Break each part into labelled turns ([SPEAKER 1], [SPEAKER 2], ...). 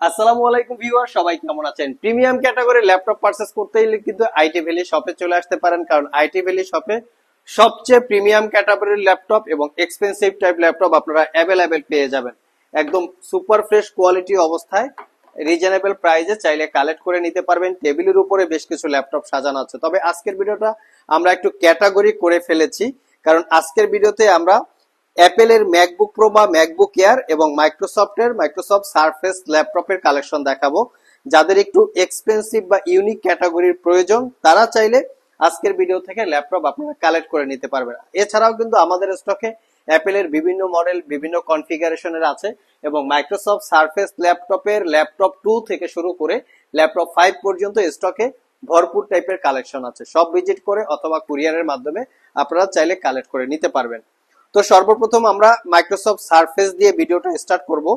[SPEAKER 1] আসসালামু আলাইকুম ভিউয়ার, সবাই কেমন আছেন? প্রিমিয়াম ক্যাটাগরি ল্যাপটপ পারচেজ করতে হলে কিন্তু আইটি ভ্যালি শপে চলে আসতে পারেন, কারণ আইটি ভ্যালি শপে সবচেয়ে প্রিমিয়াম ক্যাটাগরির ল্যাপটপ এবং এক্সপেন্সিভ টাইপ ল্যাপটপ আপনারা অ্যাভেলেবেল পেয়ে যাবেন একদম সুপার ফ্রেশ কোয়ালিটি অবস্থায় রিজনেবল প্রাইসে। চাইলে কালেক্ট করে নিতে পারবেন। টেবিলের উপরে বেশ কিছু ল্যাপটপ সাজানো আছে। তবে আজকের ভিডিওটা আমরা একটু ক্যাটাগরি করে ফেলেছি, কারণ আজকের ভিডিওতে আমরা অ্যাপেলের ম্যাকবুক প্রো বা ম্যাকবুক এয়ার এবং মাইক্রোসফট সারফেস ল্যাপটপের কালেকশন দেখাবো। যাদের একটু এক্সপেন্সিভ বা ইউনিক ক্যাটাগরির প্রয়োজন তারা চাইলে আজকের ভিডিও থেকে ল্যাপটপ আপনারা কালেক্ট করে নিতে পারবেন। এছাড়াও কিন্তু আমাদের স্টকে অ্যাপেলের বিভিন্ন মডেল বিভিন্ন কনফিগারেশনের আছে এবং মাইক্রোসফট সারফেস ল্যাপটপের ল্যাপটপ 2 থেকে শুরু করে ল্যাপটপ 5 পর্যন্ত স্টকে ভরপুর টাইপের কালেকশন আছে। সব ভিজিট করে অথবা কুরিয়ারের মাধ্যমে আপনারা চাইলে কালেক্ট করে নিতে পারবেন। তো সর্বপ্রথম আমরা মাইক্রোসফট সারফেস দিয়ে ভিডিওটা স্টার্ট করব।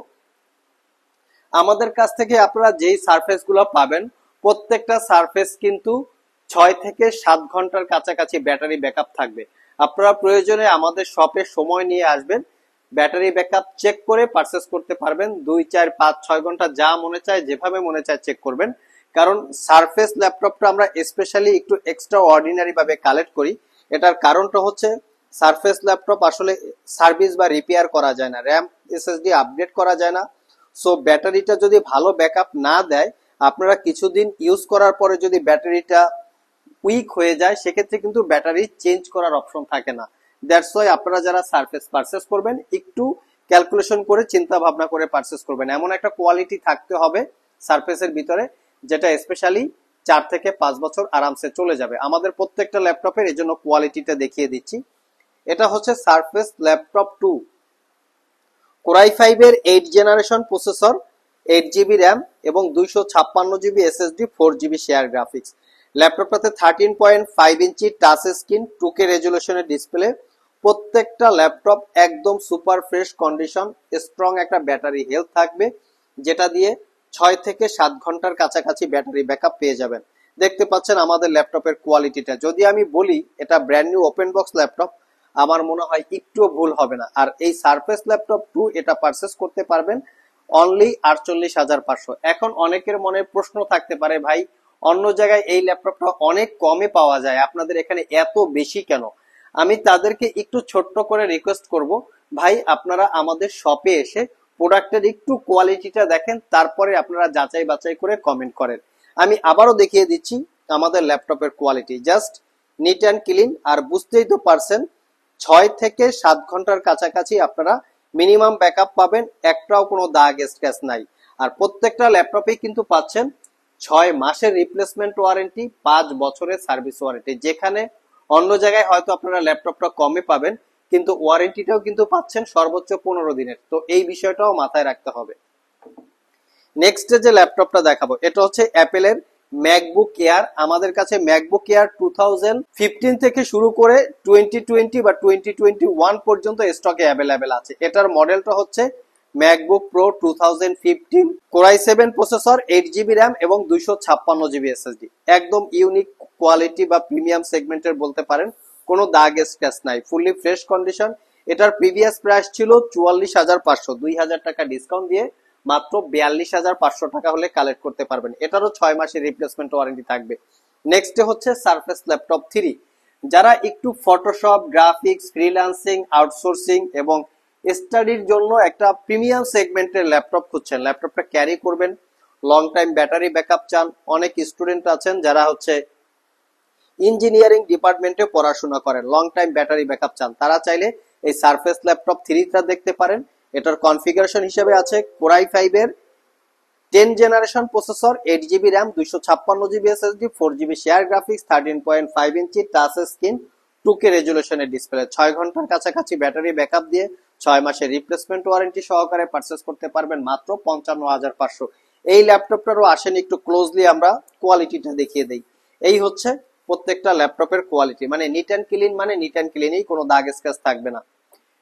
[SPEAKER 1] আমাদের কাছ থেকে আপনারা যেই সারফেস গুলো পাবেন প্রত্যেকটা সারফেস কিন্তু 6 থেকে 7 ঘন্টার কাছাকাছি ব্যাটারি ব্যাকআপ থাকবে। আপনারা প্রয়োজনে আমাদের শপে সময় নিয়ে আসবেন, ব্যাটারি ব্যাকআপ চেক করে পারচেজ করতে পারবেন। 2, 4, 5, 6 ঘন্টা যা মনে চায় যেভাবে মনে চায় চেক করবেন। কারণ সারফেস ল্যাপটপটা আমরা স্পেশালি একটু এক্সট্রা অর্ডিনারি ভাবে কালেক্ট করি। এটার কারণটা হচ্ছে সারফেস ল্যাপটপ আসলে সার্ভিস বা রিপেয়ার করা যায় না, র্যাম এসএসডি আপডেট করা যায় না। সো ব্যাটারিটা যদি ভালো ব্যাকআপ না দেয়, আপনারা কিছুদিন ইউজ করার পরে যদি ব্যাটারিটা উইক হয়ে যায় সেক্ষেত্রে কিন্তু ব্যাটারি চেঞ্জ করার অপশন থাকে না। দ্যাটস ওয়াই আপনারা যারা সারফেস পারচেস করবেন একটু ক্যালকুলেশন করে চিন্তা ভাবনা করে পারচেস করবেন। এমন একটা কোয়ালিটি থাকতে হবে সারফেসের ভিতরে যেটা স্পেশালি 4 থেকে 5 বছর আরামসে চলে যাবে। আমাদের প্রত্যেকটা ল্যাপটপের এই জন্য কোয়ালিটিটা দেখিয়ে দিচ্ছি। এটা হচ্ছে সারফেস ল্যাপটপ 2 কোর i5 এর 8 জেনারেশন প্রসেসর, 8GB র্যাম এবং 256GB SSD, 4GB share graphics. ল্যাপটপটাতে 13.5 ইঞ্চি টাচ স্ক্রিন, 2K রেজুলেশনের ডিসপ্লে। প্রত্যেকটা ল্যাপটপ একদম সুপার ফ্রেশ কন্ডিশন, স্ট্রং একটা ব্যাটারি হেলথ থাকবে যেটা দিয়ে 6 থেকে 7 ঘন্টার কাছাকাছি ব্যাটারি ব্যাকআপ পেয়ে যাবেন। দেখতে পাচ্ছেন আমাদের ল্যাপটপের কোয়ালিটিটা। যদি আমি বলি এটা brand new open box laptop, আমার মনে হয় একটুও ভুল হবে না। আর এই সারফেস ল্যাপটপ 2 এটা পারচেস করতে পারবেন অনলি 48,500। এখন অনেকের মনে প্রশ্ন থাকতে পারে, ভাই অন্য জায়গায় এই ল্যাপটপটা অনেক কমে পাওয়া যায়, আপনাদের এখানে এত বেশি কেন? আমি তাদেরকে একটু ছোট্ট করে রিকোয়েস্ট করব, ভাই আপনারা আমাদের শপে এসে প্রোডাক্টের একটু কোয়ালিটিটা দেখেন, তারপরে আপনারা যাচাই বাছাই করে কমেন্ট করেন। আমি আবারও দেখিয়ে দিচ্ছি আমাদের ল্যাপটপের quality, just neat and clean. আর বুঝতেই তো পারছেন 6 থেকে 7 ঘন্টার কাছাকাছি আপনারা মিনিমাম ব্যাকআপ পাবেন, একটাও কোনো দাগ স্ক্র্যাচ নাই। আর প্রত্যেকটা ল্যাপটপেই কিন্তু পাচ্ছেন 6 মাসের রিপ্লেসমেন্ট ওয়ারেন্টি, 5 বছরের সার্ভিস ওয়ারেন্টি। যেখানে অন্য জায়গায় হয়তো আপনারা ল্যাপটপটা কমে পাবেন কিন্তু ওয়ারেন্টিটাও কিন্তু পাচ্ছেন সর্বোচ্চ 15 দিনের। তো এই বিষয়টাও মাথায় রাখতে হবে। নেক্সট যে ল্যাপটপটা দেখাবো এটা হচ্ছে অ্যাপেলের ম্যাকবুক এয়ার। আমাদের কাছে ম্যাকবুক এয়ার 2015 থেকে শুরু করে 2020 বা 2021 পর্যন্ত স্টকে অ্যাভেলেবেল আছে। এটার মডেলটা হচ্ছে MacBook pro 2015, core i7 processor, 8GB RAM এবং 256GB SSD। একদম ইউনিক কোয়ালিটি বা প্রিমিয়াম সেগমেন্টের বলতে পারেন, কোনো দাগ স্ক্র্যাচ নাই, ফুললি ফ্রেশ কন্ডিশন। এটার প্রিভিয়াস প্রাইস ছিল 44,500, 2,000 টাকা ডিসকাউন্ট দিয়ে মাত্র 42,500 টাকা হলে কালেক্ট করতে পারবেন। এটারও 6 মাসের রিপ্লেসমেন্ট ওয়ারেন্টি থাকবে। নেক্সট হচ্ছে সারফেস ল্যাপটপ 3। যারা একটু ফটোশপ, গ্রাফিক্স, ফ্রিল্যান্সিং, আউটসোর্সিং এবং স্টাডির জন্য একটা প্রিমিয়াম সেগমেন্টের ল্যাপটপ খুঁজছেন, ল্যাপটপটা ক্যারি করবেন, লং টাইম ব্যাটারি ব্যাকআপ চান। অনেক স্টুডেন্ট আছেন যারা হচ্ছে ইঞ্জিনিয়ারিং ডিপার্টমেন্টে পড়াশোনা করেন, লং টাইম ব্যাটারি ব্যাকআপ চান, তারা চাইলে এই সারফেস ল্যাপটপ 3টা দেখতে পারেন। এটার কনফিগারেশন হিসেবে আছে কোর i5 এর 10 generation processor, 8GB RAM, 256GB SSD, 4GB share graphics, 13.5 inch touch screen, 2K রেজুলেশনের ডিসপ্লে। 6 ঘন্টার কাছাকাছি ব্যাটারি ব্যাকআপ দিয়ে 6 মাসের রিপ্লেসমেন্ট ওয়ারেন্টি সহকারে পারচেস করতে পারবেন মাত্র 55,500। এই ল্যাপটপটারও আসেন একটু ক্লোজলি আমরা কোয়ালিটিটা দেখিয়ে দেই। এই হচ্ছে প্রত্যেকটা ল্যাপটপের কোয়ালিটি, মানে নিট অ্যান্ড ক্লিন, মানে নিট অ্যান্ড ক্লিনই, কোনো দাগ স্ক্র্যাচ থাকবে না।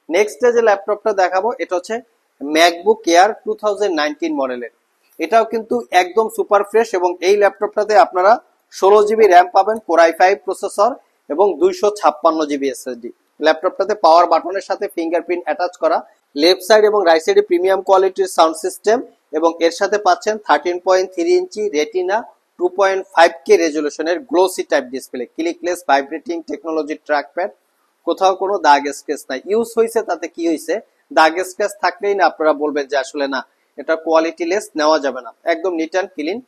[SPEAKER 1] নেক্সট যে ল্যাপটপটা দেখাবো এটা হচ্ছে ম্যাকবুক এয়ার 2019 মডেলের। এটাও কিন্তু একদম সুপার ফ্রেশ এবং এই ল্যাপটপটাতে আপনারা 16GB র্যাম পাবেন, কোর i5 প্রসেসর এবং 256GB SSD। ল্যাপটপটাতে পাওয়ার বাটনের সাথে ফিঙ্গারপ্রিন্ট অ্যাটাচ করা, লেফট সাইড এবং রাইট সাইডে প্রিমিয়াম কোয়ালিটির সাউন্ড সিস্টেম এবং এর সাথে পাচ্ছেন 13.3 ইঞ্চি রেটিনা 2.5K রেজলিউশনের glossy type display, clickless vibrating technology trackpad, কোথাও কোনো দাগ স্ক্র্যাচ নাই। ইউজ হয়েছে তাতে কি হয়েছে, দাগ স্ক্র্যাচ থাকলেই না আপনারা বলবেন যে আসলে না এটা কোয়ালিটি লেস, নেওয়া যাবে না, একদম নিট অ্যান্ড ক্লিন।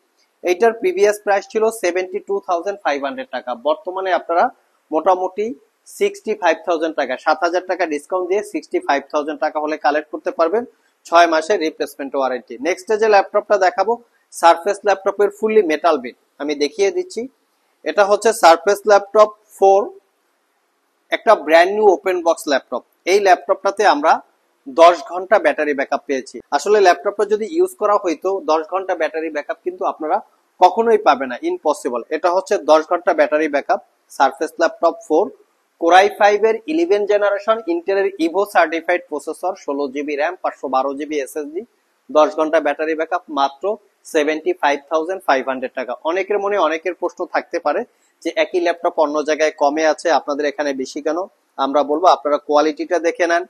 [SPEAKER 1] এইটার প্রিভিয়াস প্রাইস ছিল 72,500 টাকা, বর্তমানে আপনারা মোটামুটি 65,000 টাকা, 7,000 টাকা ডিসকাউন্ট দিয়ে 65,000 টাকা হলে কালেক্ট করতে পারবেন, 6 মাসের রিপ্লেসমেন্ট ওয়ারেন্টি। নেক্সট যে ল্যাপটপটা দেখাবো সারফেস ল্যাপটপের ফুললি মেটাল বিল্ড, আমি দেখিয়ে দিচ্ছি। এটা হচ্ছে সারফেস ল্যাপটপ 4, একটা brand new open box laptop. এই ল্যাপটপটাতে আমরা 10 ঘন্টা ব্যাটারি ব্যাকআপ পেয়েছি। আসলে ল্যাপটপটা যদি ইউজ করা হইতো 10 ঘন্টা ব্যাটারি ব্যাকআপ কিন্তু আপনারা কখনোই পাবে না, ইম্পসিবল। এটা হচ্ছে 10 ঘন্টা battery backup, Surface laptop 4, core i 5 এর 11 জেনারেশন ইন্টেলের Evo certified processor, 16GB RAM, 512GB SSD, 10 ঘন্টা ব্যাটারি ব্যাকআপ, মাত্র 75,500 টাকা। অনেকের মনে অনেকের প্রশ্ন থাকতে পারে যে একই ল্যাপটপ অন্য জায়গায় কমে আছে, আপনাদের এখানে বেশি কেন? আমরা বলবো আপনারা কোয়ালিটিটা দেখে নেন,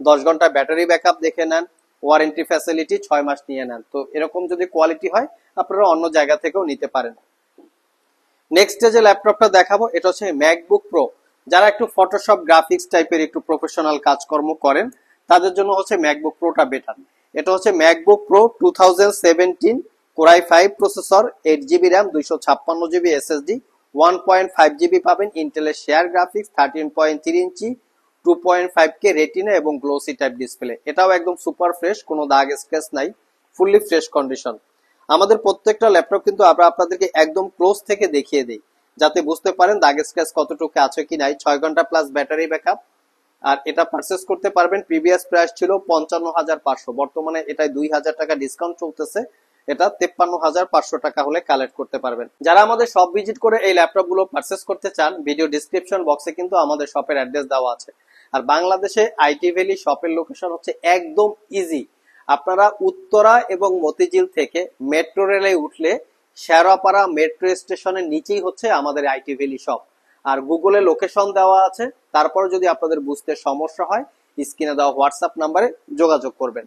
[SPEAKER 1] 10 ঘন্টা ব্যাটারি ব্যাকআপ দেখে নেন, ওয়ারেন্টি ফ্যাসিলিটি 6 মাস নিয়ে নেন। তো এরকম যদি কোয়ালিটি হয় আপনারা অন্য জায়গা থেকেও নিতে পারেন। নেক্সট যে ল্যাপটপটা দেখাবো এটা হচ্ছে ম্যাকবুক প্রো। যারা একটু ফটোশপ গ্রাফিক্স টাইপের একটু প্রফেশনাল কাজকর্ম করেন তাদের জন্য হচ্ছে ম্যাকবুক প্রোটা বেটার। এটা হচ্ছে MacBook pro 2017, core i 5 processor, 8GB RAM, 256GB SSD, 1.5GB পাবেন ইন্টেলের শেয়ার গ্রাফিক্স, 13.3 ইঞ্চি 2.5K রেটিনা এবং গ্লোসি টাইপ ডিসপ্লে। এটাও একদম সুপার ফ্রেশ, কোনো দাগ স্ক্র্যাচ নাই, ফুললি ফ্রেশ কন্ডিশন। আমাদের প্রত্যেকটা ল্যাপটপ কিন্তু আমরা আপনাদেরকে একদম ক্লোজ থেকে দেখিয়ে দিই যাতে বুঝতে পারেন দাগ স্ক্র্যাচ কতটুকু আছে কি নাই। 6 ঘন্টা প্লাস ব্যাটারি ব্যাকআপ। আর এটা পারচেস করতে পারবেন, প্রিভিয়াস প্রাইস ছিল 55,500, বর্তমানে এটাই 2,000 টাকা ডিসকাউন্ট চলতেছে, এটা 53,500 টাকা হলে কালেক্ট করতে পারবেন। যারা আমাদের শপ ভিজিট করে এই ল্যাপটপ গুলো পারচেস করতে চান, ভিডিও ডিসক্রিপশন বক্সে কিন্তু আমাদের শপের অ্যাড্রেস দেওয়া আছে। আর বাংলাদেশে আইটি ভ্যালি শপের লোকেশন হচ্ছে একদম ইজি। আপনারা উত্তরা এবং মতিঝিল থেকে মেট্রো রেলে উঠলে শেরাপাড়া মেট্রো স্টেশনের নিচেই হচ্ছে আমাদের আইটি ভ্যালি শপ। আর গুগলে লোকেশন দেওয়া আছে, তারপরে যদি আপনাদের বুঝতে সমস্যা হয় স্ক্রিনে দেওয়া হোয়াটসঅ্যাপ নাম্বারে যোগাযোগ করবেন।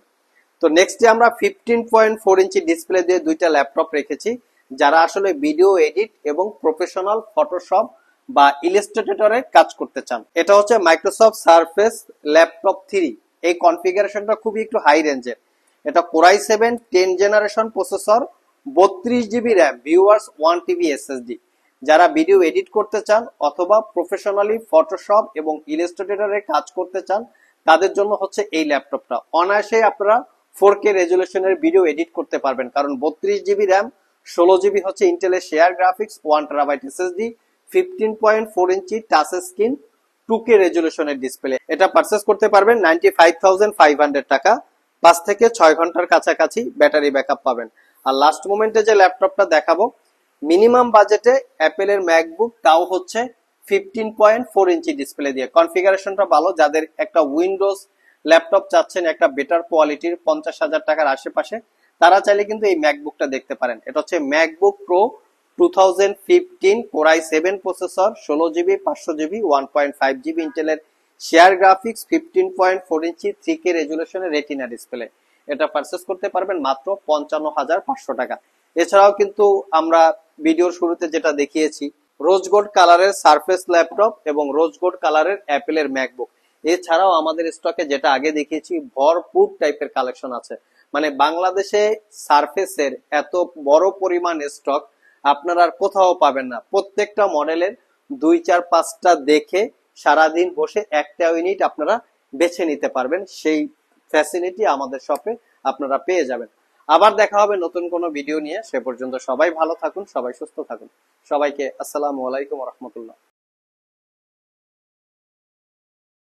[SPEAKER 1] তো নেক্সট আমরা 15.4 ইঞ্চি ডিসপ্লে দিয়ে দুইটা ল্যাপটপ রেখেছি যারা আসলে ভিডিও এডিট এবং প্রফেশনাল ফটোশপ বা ইলাস্ট্রেটরে কাজ করতে চান। এটা হচ্ছে মাইক্রোসফট সারফেস ল্যাপটপ 3। এই কনফিগারেশনটা খুবই একটু হাই রেঞ্জের। এটা core i 7 10 generation processor, 32GB RAM, viewers 1TB SSD. যারা ভিডিও এডিট করতে চান অথবা প্রফেশনালি ফটোশপ এবং ইলাস্ট্রেটরে কাজ করতে চান তাদের জন্য হচ্ছে এই ল্যাপটপটা। অনায়াসে আপনারা 4K রেজলিউশনের ভিডিও এডিট করতে পারবেন, কারণ 32GB র্যাম, 16GB হচ্ছে ইন্টেলের share graphics, 1TB SSD, 15.4 inch touch screen, 2K রেজলিউশনের ডিসপ্লে। এটা পারচেস করতে পারবেন 95,500 টাকা, 5 থেকে 6 ঘন্টার কাছাকাছি ব্যাটারি ব্যাকআপ পাবেন। আর লাস্ট মোমেন্টে যে ল্যাপটপটা দেখাবো মিনিমাম বাজেটে অ্যাপেলের ম্যাকবুক, তাও হচ্ছে 15.4 ইঞ্চি ডিসপ্লে দিয়ে। কনফিগারেশনটা ভালো, যাদের একটা উইন্ডোজ ল্যাপটপ চাচ্ছেন একটা বেটার কোয়ালিটির 50,000 টাকার আশেপাশে, তারা চাইলে কিন্তু এই ম্যাকবুকটা দেখতে পারেন। এটা হচ্ছে MacBook pro 2015, core i 7 processor, 16GB 500GB 1.5GB ইন্টেলের শেয়ার গ্রাফিক্স, 15.4 ইঞ্চি 3K রেজলিউশনের রেটিনা ডিসপ্লে। এটা পারচেস করতে পারবেন মাত্র 55,500 টাকা। এছাড়াও কিন্তু আমরা ভিডিওর শুরুতে যেটা দেখিয়েছি রোজ গোল্ড কালারের সারফেস ল্যাপটপ এবং রোজ গোল্ড কালারের অ্যাপেলের ম্যাকবুক, এছাড়াও আমাদের স্টকে যেটা আগে দেখিয়েছি ভরপুর টাইপের কালেকশন আছে। মানে বাংলাদেশে সারফেসের এত বড় পরিমাণ স্টক আপনারা আর কোথাও পাবেন না। প্রত্যেকটা মডেলের 2-4-5টা দেখে সারাদিন বসে একটা ইউনিট আপনারা বেছে নিতে পারবেন, সেই ফ্যাসিলিটি আমাদের শপে আপনারা পেয়ে যাবেন। আবার দেখা হবে নতুন কোনো ভিডিও নিয়ে, সে পর্যন্ত সবাই ভালো থাকুন, সবাই সুস্থ থাকুন। সবাইকে আসসালামু আলাইকুম ওয়া রাহমাতুল্লাহ।